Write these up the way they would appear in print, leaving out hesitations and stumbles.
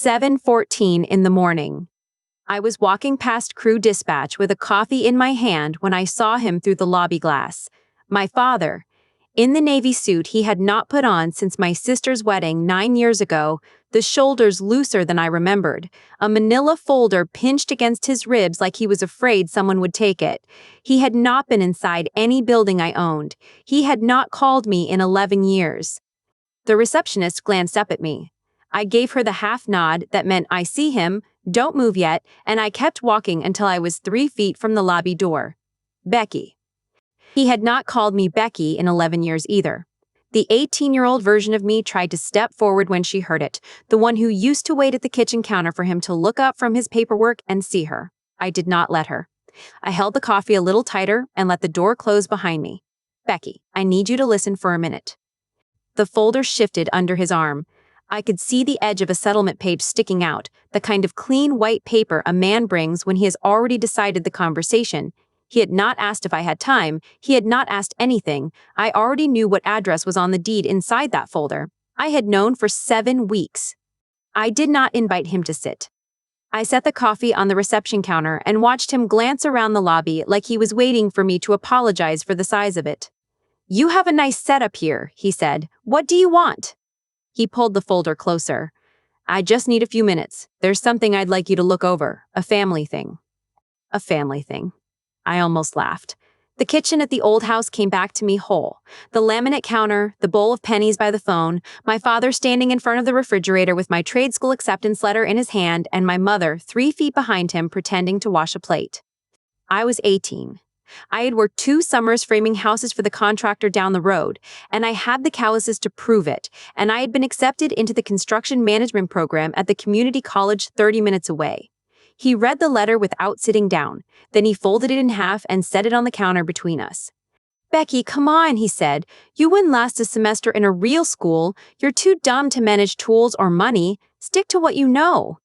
7:14 in the morning. I was walking past crew dispatch with a coffee in my hand when I saw him through the lobby glass. My father, in the navy suit he had not put on since my sister's wedding 9 years ago, the shoulders looser than I remembered, a manila folder pinched against his ribs like he was afraid someone would take it. He had not been inside any building I owned. He had not called me in 11 years. The receptionist glanced up at me. I gave her the half nod that meant I see him, don't move yet, and I kept walking until I was 3 feet from the lobby door. Becky. He had not called me Becky in 11 years either. The 18-year-old version of me tried to step forward when she heard it, the one who used to wait at the kitchen counter for him to look up from his paperwork and see her. I did not let her. I held the coffee a little tighter and let the door close behind me. Becky, I need you to listen for a minute. The folder shifted under his arm. I could see the edge of a settlement page sticking out, the kind of clean white paper a man brings when he has already decided the conversation. He had not asked if I had time. He had not asked anything. I already knew what address was on the deed inside that folder. I had known for 7 weeks. I did not invite him to sit. I set the coffee on the reception counter and watched him glance around the lobby like he was waiting for me to apologize for the size of it. "You have a nice setup here," he said. "What do you want?" He pulled the folder closer. "I just need a few minutes. There's something I'd like you to look over. A family thing." A family thing. I almost laughed. The kitchen at the old house came back to me whole. The laminate counter, the bowl of pennies by the phone, my father standing in front of the refrigerator with my trade school acceptance letter in his hand, and my mother 3 feet behind him pretending to wash a plate. I was 18. I had worked 2 summers framing houses for the contractor down the road, and I had the calluses to prove it, and I had been accepted into the construction management program at the community college 30 minutes away. He read the letter without sitting down, then he folded it in half and set it on the counter between us. "Becky, come on," he said. "You wouldn't last a semester in a real school. You're too dumb to manage tools or money. Stick to what you know."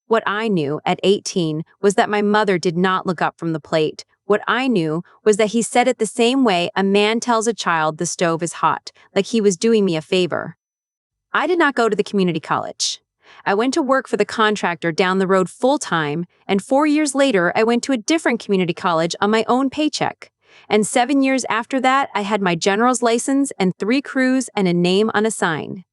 What I knew at 18 was that my mother did not look up from the plate. What I knew was that he said it the same way a man tells a child the stove is hot, like he was doing me a favor. I did not go to the community college. I went to work for the contractor down the road full-time, and 4 years later I went to a different community college on my own paycheck. And 7 years after that, I had my general's license and 3 crews and a name on a sign.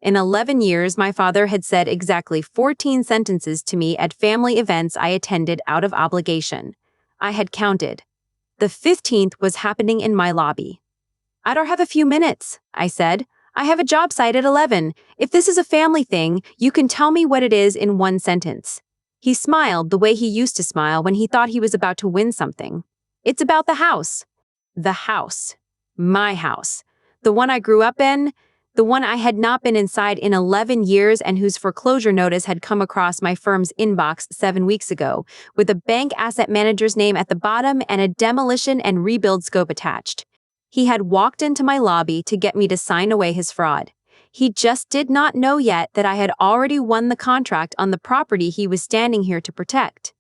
In 11 years, my father had said exactly 14 sentences to me at family events I attended out of obligation. I had counted. The 15th was happening in my lobby. "I don't have a few minutes," I said. "I have a job site at 11. If this is a family thing, you can tell me what it is in 1 sentence. He smiled the way he used to smile when he thought he was about to win something. "It's about the house." The house. My house. The one I grew up in. The one I had not been inside in 11 years and whose foreclosure notice had come across my firm's inbox 7 weeks ago, with a bank asset manager's name at the bottom and a demolition and rebuild scope attached. He had walked into my lobby to get me to sign away his fraud. He just did not know yet that I had already won the contract on the property he was standing here to protect.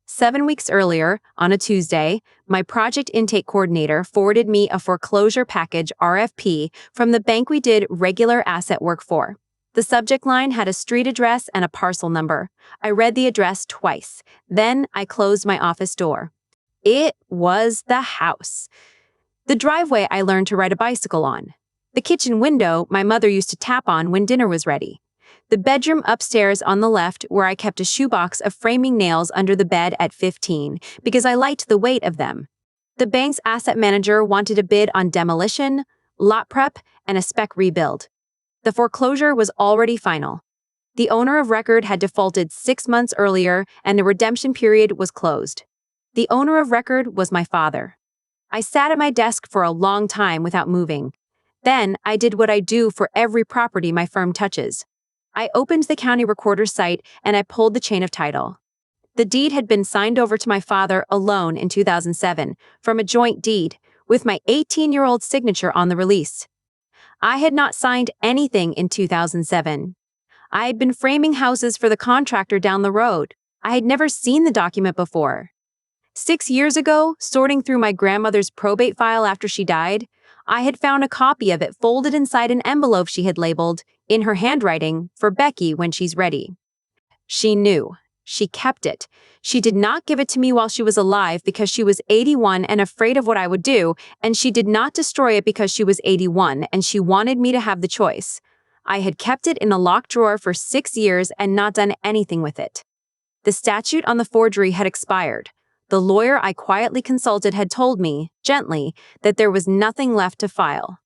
7 weeks earlier, on a Tuesday, my project intake coordinator forwarded me a foreclosure package RFP from the bank we did regular asset work for. The subject line had a street address and a parcel number. I read the address twice. Then I closed my office door. It was the house. The driveway I learned to ride a bicycle on. The kitchen window my mother used to tap on when dinner was ready. The bedroom upstairs on the left where I kept a shoebox of framing nails under the bed at 15 because I liked the weight of them. The bank's asset manager wanted a bid on demolition, lot prep, and a spec rebuild. The foreclosure was already final. The owner of record had defaulted 6 months earlier and the redemption period was closed. The owner of record was my father. I sat at my desk for a long time without moving. Then I did what I do for every property my firm touches. I opened the county recorder's site and I pulled the chain of title. The deed had been signed over to my father alone in 2007 from a joint deed with my 18-year-old signature on the release. I had not signed anything in 2007. I had been framing houses for the contractor down the road. I had never seen the document before. 6 years ago, sorting through my grandmother's probate file after she died, I had found a copy of it folded inside an envelope she had labeled, in her handwriting, for Becky when she's ready. She knew. She kept it. She did not give it to me while she was alive because she was 81 and afraid of what I would do, and she did not destroy it because she was 81 and she wanted me to have the choice. I had kept it in a locked drawer for 6 years and not done anything with it. The statute on the forgery had expired. The lawyer I quietly consulted had told me, gently, that there was nothing left to file.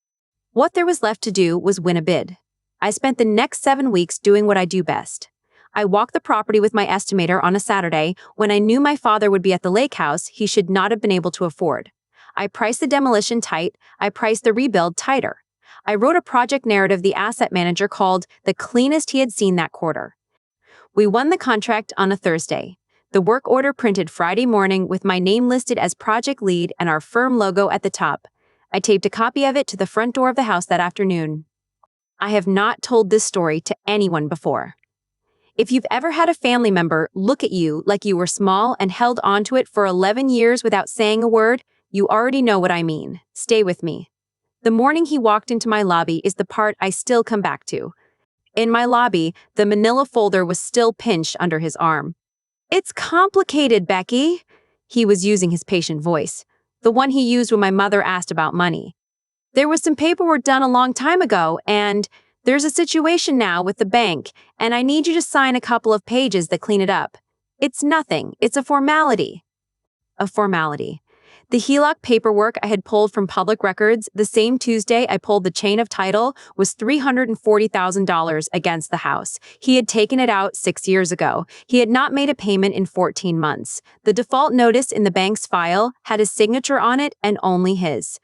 What there was left to do was win a bid. I spent the next 7 weeks doing what I do best. I walked the property with my estimator on a Saturday when I knew my father would be at the lake house he should not have been able to afford. I priced the demolition tight, I priced the rebuild tighter. I wrote a project narrative the asset manager called the cleanest he had seen that quarter. We won the contract on a Thursday. The work order printed Friday morning with my name listed as project lead and our firm logo at the top. I taped a copy of it to the front door of the house that afternoon. I have not told this story to anyone before. If you've ever had a family member look at you like you were small and held onto it for 11 years without saying a word, you already know what I mean. Stay with me. The morning he walked into my lobby is the part I still come back to. In my lobby, the manila folder was still pinched under his arm. "It's complicated, Becky." He was using his patient voice, the one he used when my mother asked about money. "There was some paperwork done a long time ago, and there's a situation now with the bank, and I need you to sign a couple of pages that clean it up. It's nothing. It's a formality." A formality. The HELOC paperwork I had pulled from public records the same Tuesday I pulled the chain of title was $340,000 against the house. He had taken it out 6 years ago. He had not made a payment in 14 months. The default notice in the bank's file had his signature on it and only his.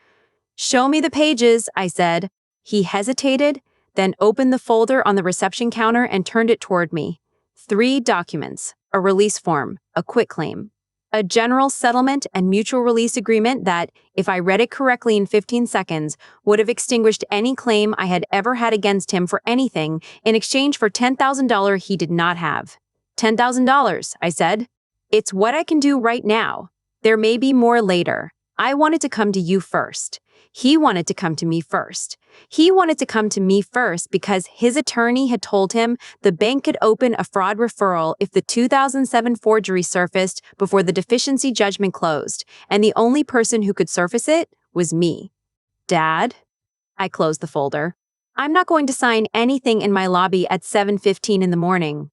"Show me the pages," I said. He hesitated, then opened the folder on the reception counter and turned it toward me. 3 documents, a release form, a quitclaim, a general settlement and mutual release agreement that, if I read it correctly in 15 seconds, would have extinguished any claim I had ever had against him for anything in exchange for $10,000 he did not have. $10,000, I said. "It's what I can do right now. There may be more later. I wanted to come to you first. He wanted to come to me first. He wanted to come to me first because his attorney had told him the bank could open a fraud referral if the 2007 forgery surfaced before the deficiency judgment closed, and the only person who could surface it was me." "Dad?" I closed the folder. "I'm not going to sign anything in my lobby at 7:15 in the morning."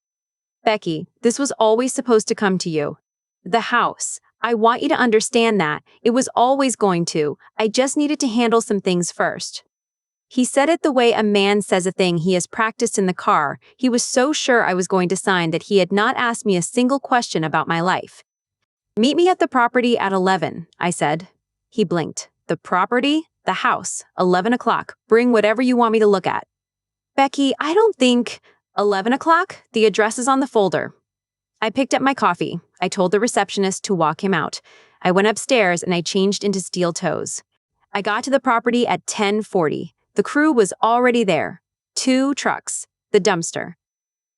"Becky, this was always supposed to come to you. The house. I want you to understand that. It was always going to. I just needed to handle some things first." He said it the way a man says a thing he has practiced in the car. He was so sure I was going to sign that he had not asked me a single question about my life. "Meet me at the property at 11, I said. He blinked. "The property? The house. 11 o'clock. Bring whatever you want me to look at." "Becky, I don't think—" "11 o'clock? The address is on the folder." I picked up my coffee. I told the receptionist to walk him out. I went upstairs and I changed into steel toes. I got to the property at 10:40. The crew was already there. 2 trucks. The dumpster.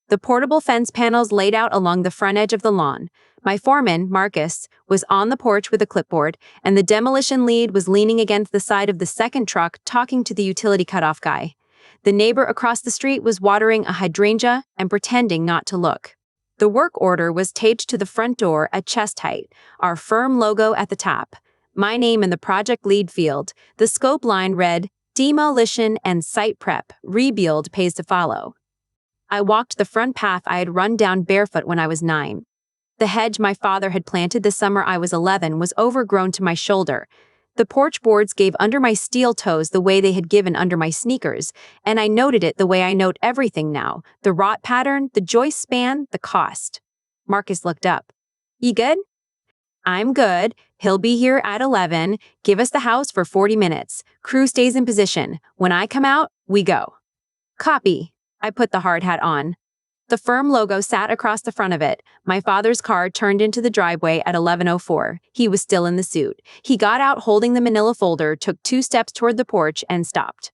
The portable fence panels laid out along the front edge of the lawn. My foreman, Marcus, was on the porch with a clipboard, and the demolition lead was leaning against the side of the second truck talking to the utility cutoff guy. The neighbor across the street was watering a hydrangea and pretending not to look. The work order was taped to the front door at chest height, our firm logo at the top, my name in the project lead field. The scope line read, "Demolition and site prep, rebuild pays to follow." I walked the front path I had run down barefoot when I was 9. The hedge my father had planted the summer I was 11 was overgrown to my shoulder. The porch boards gave under my steel toes the way they had given under my sneakers, and I noted it the way I note everything now, the rot pattern, the joist span, the cost. Marcus looked up. "You good?" "I'm good. He'll be here at 11. Give us the house for 40 minutes. Crew stays in position. When I come out, we go." "Copy." I put the hard hat on. The firm logo sat across the front of it. My father's car turned into the driveway at 11:04. He was still in the suit. He got out holding the manila folder, took 2 steps toward the porch, and stopped.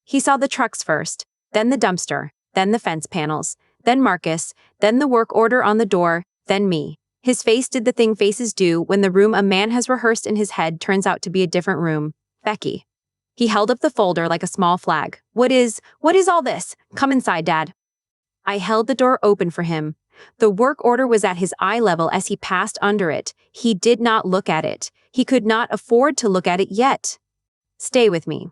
He saw the trucks first, then the dumpster, then the fence panels, then Marcus, then the work order on the door, then me. His face did the thing faces do when the room a man has rehearsed in his head turns out to be a different room. "Becky." He held up the folder like a small flag. What is all this? Come inside, Dad." I held the door open for him. The work order was at his eye level as he passed under it. He did not look at it. He could not afford to look at it yet. Stay with me.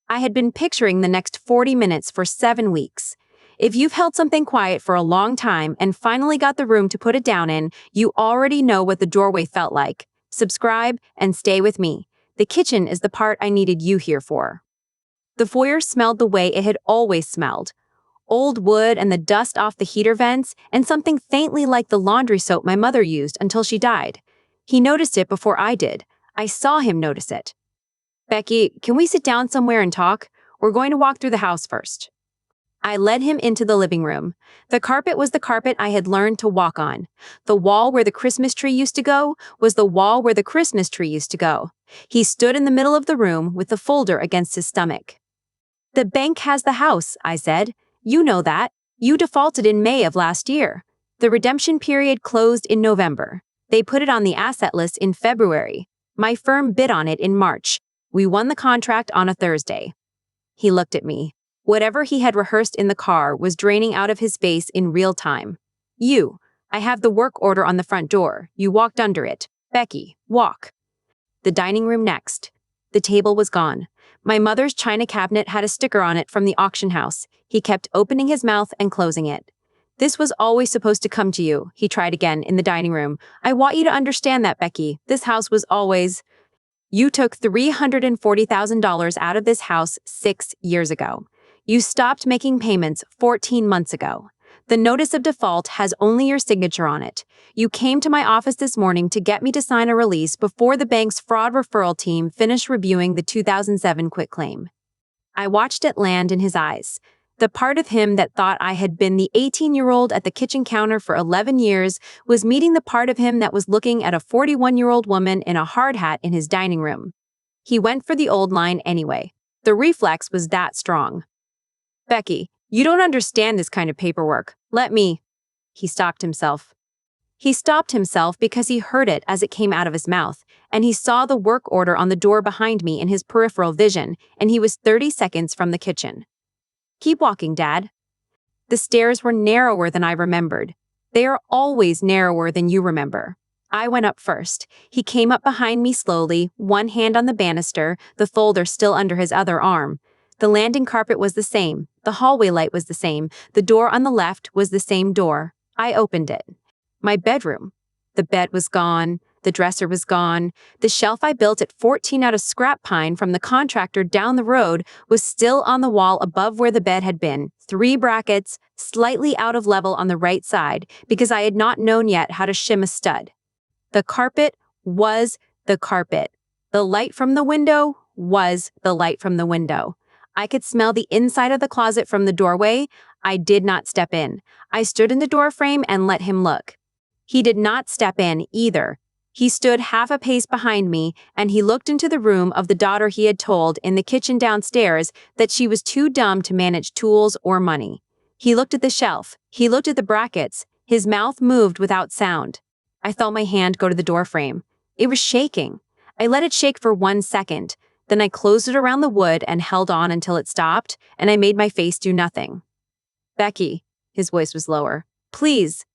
I had been picturing the next 40 minutes for 7 weeks. If you've held something quiet for a long time and finally got the room to put it down in, you already know what the doorway felt like. Subscribe and stay with me. The kitchen is the part I needed you here for. The foyer smelled the way it had always smelled. Old wood and the dust off the heater vents, and something faintly like the laundry soap my mother used until she died. He noticed it before I did. I saw him notice it. Becky, can we sit down somewhere and talk? We're going to walk through the house first. I led him into the living room. The carpet was the carpet I had learned to walk on. The wall where the Christmas tree used to go was the wall where the Christmas tree used to go. He stood in the middle of the room with the folder against his stomach. The bank has the house, I said. You know that. You defaulted in May of last year. The redemption period closed in November. They put it on the asset list in February. My firm bid on it in March. We won the contract on a Thursday. He looked at me. Whatever he had rehearsed in the car was draining out of his face in real time. I have the work order on the front door. You walked under it. Becky, walk. The dining room next. The table was gone. My mother's china cabinet had a sticker on it from the auction house. He kept opening his mouth and closing it. This was always supposed to come to you, he tried again in the dining room. I want you to understand that, Becky. This house was always... You took $340,000 out of this house 6 years ago. You stopped making payments 14 months ago. The notice of default has only your signature on it. You came to my office this morning to get me to sign a release before the bank's fraud referral team finished reviewing the 2007 quitclaim. I watched it land in his eyes. The part of him that thought I had been the 18-year-old at the kitchen counter for 11 years was meeting the part of him that was looking at a 41-year-old woman in a hard hat in his dining room. He went for the old line anyway. The reflex was that strong. Becky, you don't understand this kind of paperwork. Let me... He stopped himself. He stopped himself because he heard it as it came out of his mouth, and he saw the work order on the door behind me in his peripheral vision, and he was 30 seconds from the kitchen. Keep walking, Dad. The stairs were narrower than I remembered. They are always narrower than you remember. I went up first. He came up behind me slowly, one hand on the banister, the folder still under his other arm. The landing carpet was the same. The hallway light was the same. The door on the left was the same door. I opened it. My bedroom. The bed was gone. The dresser was gone. The shelf I built at 14 out of scrap pine from the contractor down the road was still on the wall above where the bed had been, 3 brackets, slightly out of level on the right side, because I had not known yet how to shim a stud. The carpet was the carpet. The light from the window was the light from the window. I could smell the inside of the closet from the doorway. I did not step in. I stood in the doorframe and let him look. He did not step in either. He stood half a pace behind me, and he looked into the room of the daughter he had told in the kitchen downstairs that she was too dumb to manage tools or money. He looked at the shelf. He looked at the brackets. His mouth moved without sound. I felt my hand go to the doorframe. It was shaking. I let it shake for 1 second. Then I closed it around the wood and held on until it stopped, and I made my face do nothing. Becky, his voice was lower. Please.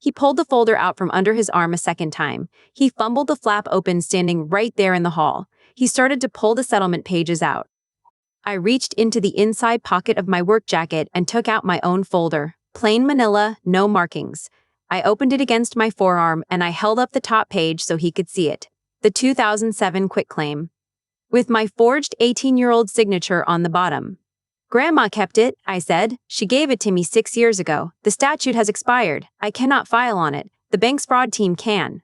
He pulled the folder out from under his arm a second time. He fumbled the flap open standing right there in the hall. He started to pull the settlement pages out. I reached into the inside pocket of my work jacket and took out my own folder. Plain manila, no markings. I opened it against my forearm and I held up the top page so he could see it. The 2007 quitclaim. With my forged 18-year-old signature on the bottom. Grandma kept it, I said. She gave it to me 6 years ago. The statute has expired. I cannot file on it. The bank's fraud team can.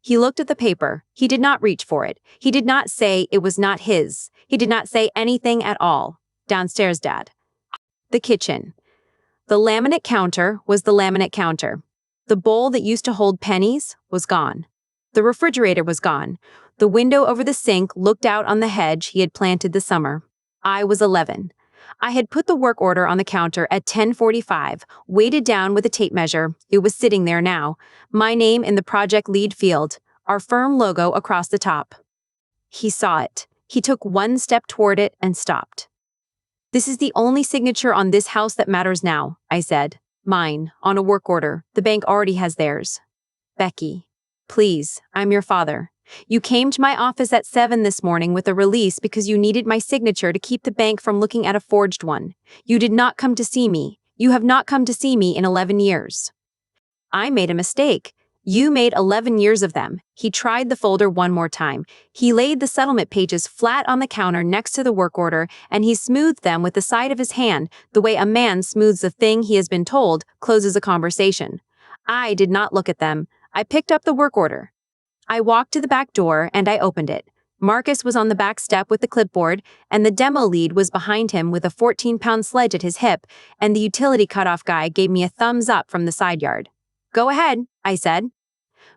He looked at the paper. He did not reach for it. He did not say it was not his. He did not say anything at all. Downstairs, Dad. The kitchen. The laminate counter was the laminate counter. The bowl that used to hold pennies was gone. The refrigerator was gone. The window over the sink looked out on the hedge he had planted this summer. I was 11. I had put the work order on the counter at 10:45, weighted down with a tape measure. It was sitting there now. My name in the project lead field, our firm logo across the top. He saw it. He took 1 step toward it and stopped. This is the only signature on this house that matters now, I said. Mine, on a work order. The bank already has theirs. Becky. Please, I'm your father. You came to my office at 7 this morning with a release because you needed my signature to keep the bank from looking at a forged one. You did not come to see me. You have not come to see me in 11 years. I made a mistake. You made 11 years of them. He tried the folder one more time. He laid the settlement pages flat on the counter next to the work order, and he smoothed them with the side of his hand, the way a man smooths the thing he has been told closes a conversation. I did not look at them. I picked up the work order. I walked to the back door and I opened it. Marcus was on the back step with the clipboard, and the demo lead was behind him with a 14-pound sledge at his hip, and the utility cutoff guy gave me a thumbs up from the side yard. Go ahead, I said.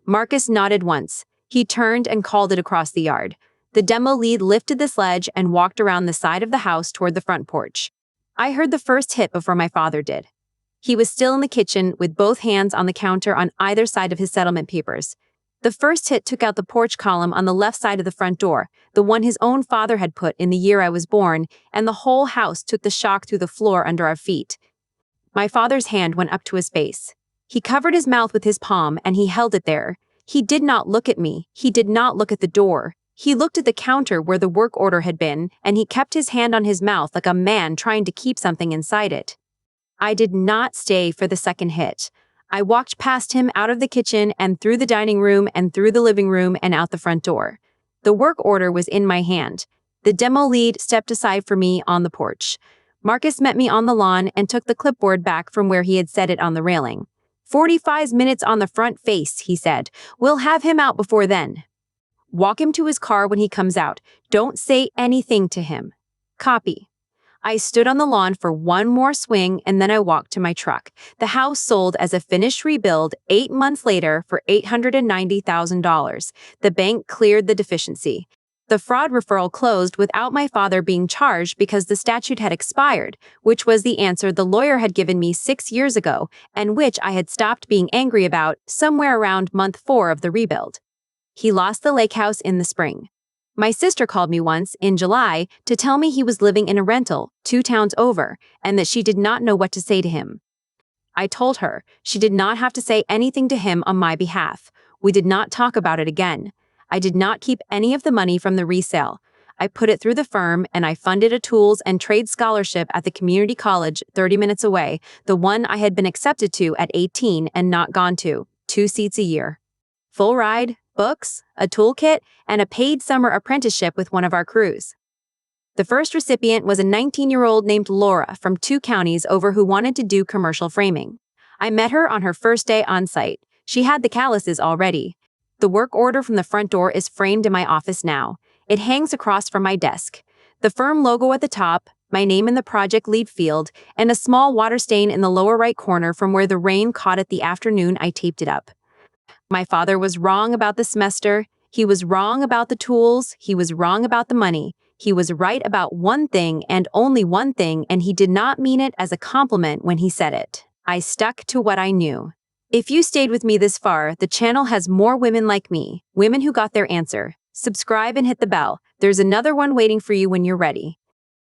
Marcus nodded once. He turned and called it across the yard. The demo lead lifted the sledge and walked around the side of the house toward the front porch. I heard the first hit before my father did. He was still in the kitchen with both hands on the counter on either side of his settlement papers. The first hit took out the porch column on the left side of the front door, the one his own father had put in the year I was born, and the whole house took the shock through the floor under our feet. My father's hand went up to his face. He covered his mouth with his palm and he held it there. He did not look at me. He did not look at the door. He looked at the counter where the work order had been, and he kept his hand on his mouth like a man trying to keep something inside it. I did not stay for the second hit. I walked past him out of the kitchen and through the dining room and through the living room and out the front door. The work order was in my hand. The demo lead stepped aside for me on the porch. Marcus met me on the lawn and took the clipboard back from where he had set it on the railing. 45 minutes on the front face, he said. We'll have him out before then. Walk him to his car when he comes out. Don't say anything to him. Copy. I stood on the lawn for one more swing and then I walked to my truck. The house sold as a finished rebuild 8 months later for $890,000. The bank cleared the deficiency. The fraud referral closed without my father being charged because the statute had expired, which was the answer the lawyer had given me 6 years ago and which I had stopped being angry about somewhere around month 4 of the rebuild. He lost the lake house in the spring. My sister called me once, in July, to tell me he was living in a rental 2 towns over and that she did not know what to say to him. I told her she did not have to say anything to him on my behalf. We did not talk about it again. I did not keep any of the money from the resale. I put it through the firm and I funded a tools and trade scholarship at the community college 30 minutes away, the one I had been accepted to at 18 and not gone to, 2 seats a year. Full ride, books, a toolkit, and a paid summer apprenticeship with one of our crews. The first recipient was a 19-year-old named Laura from 2 counties over who wanted to do commercial framing. I met her on her first day on site. She had the calluses already. The work order from the front door is framed in my office now. It hangs across from my desk. The firm logo at the top, my name in the project lead field, and a small water stain in the lower right corner from where the rain caught it the afternoon I taped it up. My father was wrong about the semester. He was wrong about the tools. He was wrong about the money. He was right about one thing and only one thing, and he did not mean it as a compliment when he said it. I stuck to what I knew. If you stayed with me this far, the channel has more women like me, women who got their answer. Subscribe and hit the bell. There's another one waiting for you when you're ready.